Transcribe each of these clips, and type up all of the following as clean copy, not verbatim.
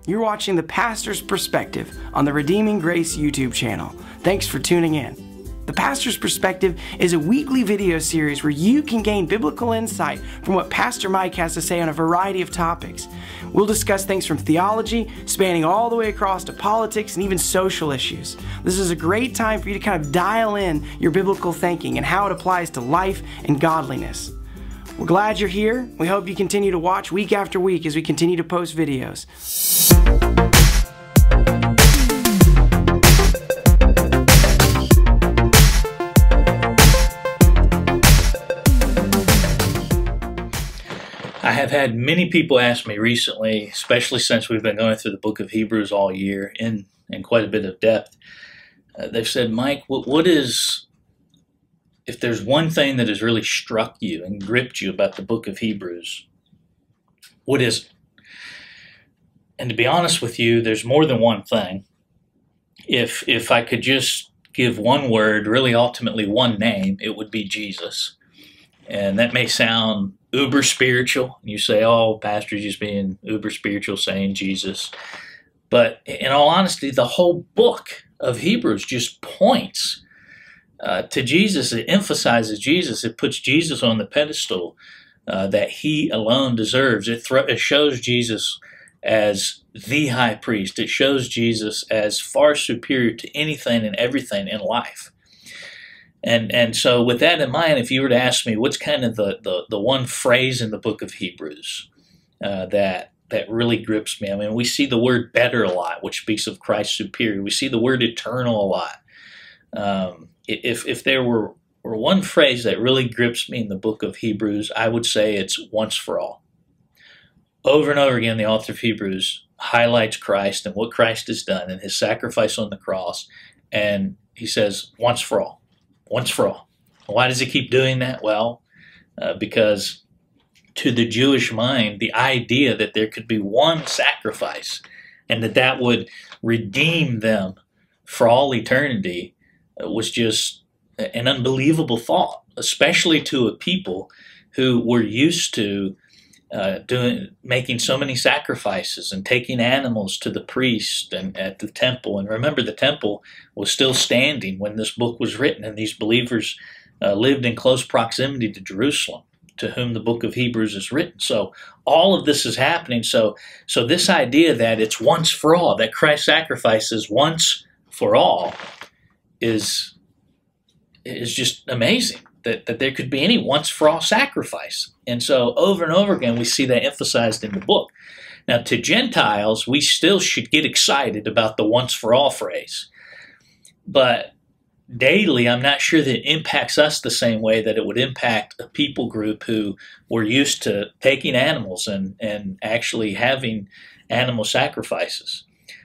You're watching The Pastor's Perspective on the Redeeming Grace YouTube channel. Thanks for tuning in. The Pastor's Perspective is a weekly video series where you can gain biblical insight from what Pastor Mike has to say on a variety of topics. We'll discuss things from theology, spanning all the way across to politics and even social issues. This is a great time for you to kind of dial in your biblical thinking and how it applies to life and godliness. We're glad you're here. We hope you continue to watch week after week as we continue to post videos. I have had many people ask me recently, especially since we've been going through the book of Hebrews all year in quite a bit of depth. They've said, Mike, what is, if there's one thing that has really struck you and gripped you about the book of Hebrews, what is it? And to be honest with you, there's more than one thing. If I could just give one word, really ultimately one name, it would be Jesus. And that may sound uber spiritual. You say, oh, pastor's just being uber spiritual saying Jesus. But in all honesty, the whole book of Hebrews just points to Jesus. It emphasizes Jesus. It puts Jesus on the pedestal that he alone deserves. It shows Jesus as the high priest. It shows Jesus as far superior to anything and everything in life. And so with that in mind, if you were to ask me what's kind of the one phrase in the book of Hebrews that really grips me, I mean, we see the word better a lot, which speaks of Christ's superior. We see the word eternal a lot. If there were one phrase that really grips me in the book of Hebrews, I would say it's once for all. Over and over again, the author of Hebrews highlights Christ and what Christ has done and his sacrifice on the cross. And he says, once for all. Once for all. Why does he keep doing that? Well, because to the Jewish mind, the idea that there could be one sacrifice and that would redeem them for all eternity was just an unbelievable thought, especially to a people who were used to making so many sacrifices and taking animals to the priest and at the temple. And remember, the temple was still standing when this book was written, and these believers lived in close proximity to Jerusalem, to whom the book of Hebrews is written. So all of this is happening. So this idea that it's once for all, that Christ's sacrifice is once for all, is just amazing. That there could be any once-for-all sacrifice. And so over and over again, we see that emphasized in the book. Now, to Gentiles, we still should get excited about the once-for-all phrase. But daily, I'm not sure that it impacts us the same way that it would impact a people group who were used to taking animals and actually having animal sacrifices.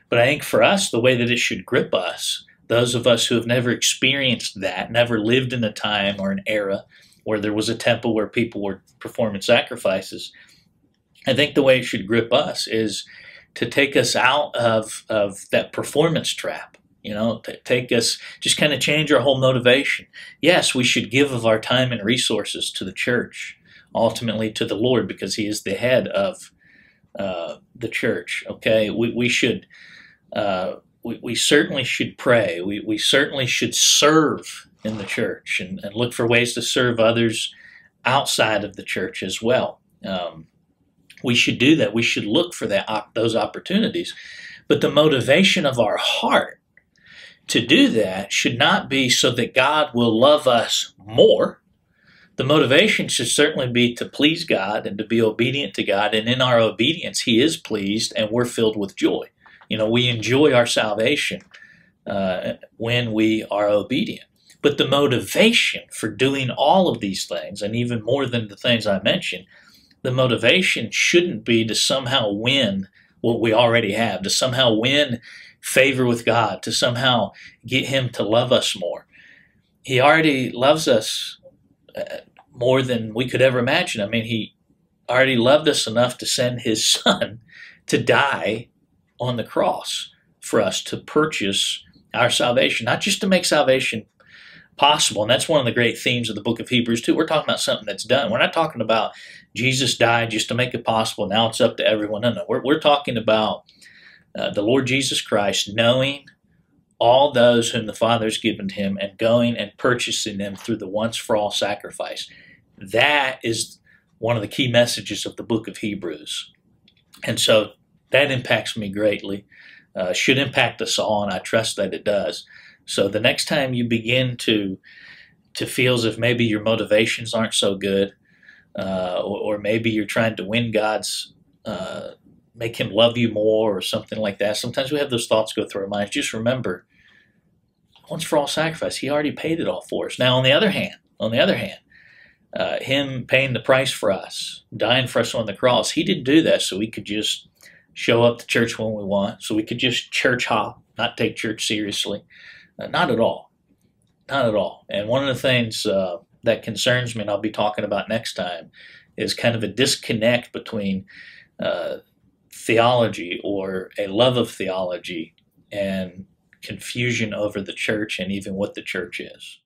But I think for us, the way that it should grip us, those of us who have never experienced that, never lived in a time or an era where there was a temple where people were performing sacrifices, I think the way it should grip us is to take us out of that performance trap, to take us, just kind of change our whole motivation. Yes, we should give of our time and resources to the church, ultimately to the Lord, because he is the head of the church, okay? We should... We certainly should pray. We certainly should serve in the church and look for ways to serve others outside of the church as well. We should do that. We should look for those opportunities. But the motivation of our heart to do that should not be so that God will love us more. The motivation should certainly be to please God and to be obedient to God. And in our obedience, he is pleased and we're filled with joy. We enjoy our salvation when we are obedient. But the motivation for doing all of these things, and even more than the things I mentioned, the motivation shouldn't be to somehow win what we already have, to somehow win favor with God, to somehow get him to love us more. He already loves us more than we could ever imagine. I mean, he already loved us enough to send his son to die on the cross for us, to purchase our salvation, not just to make salvation possible. And that's one of the great themes of the book of Hebrews too. We're talking about something that's done. We're not talking about Jesus died just to make it possible. Now it's up to everyone. No. We're talking about the Lord Jesus Christ, knowing all those whom the Father has given to him, and going and purchasing them through the once-for-all sacrifice. That is one of the key messages of the book of Hebrews. And so that impacts me greatly, should impact us all, and I trust that it does. So the next time you begin to feel as if maybe your motivations aren't so good, or maybe you're trying to win God's, make him love you more or something like that. Sometimes we have those thoughts go through our minds. Just remember, once for all sacrifice, he already paid it all for us. Now, on the other hand, him paying the price for us, dying for us on the cross, he didn't do that so we could just show up to church when we want, so we could just church hop, not take church seriously. Not at all. Not at all. And one of the things that concerns me, and I'll be talking about next time, is kind of a disconnect between theology, or a love of theology, and confusion over the church and even what the church is.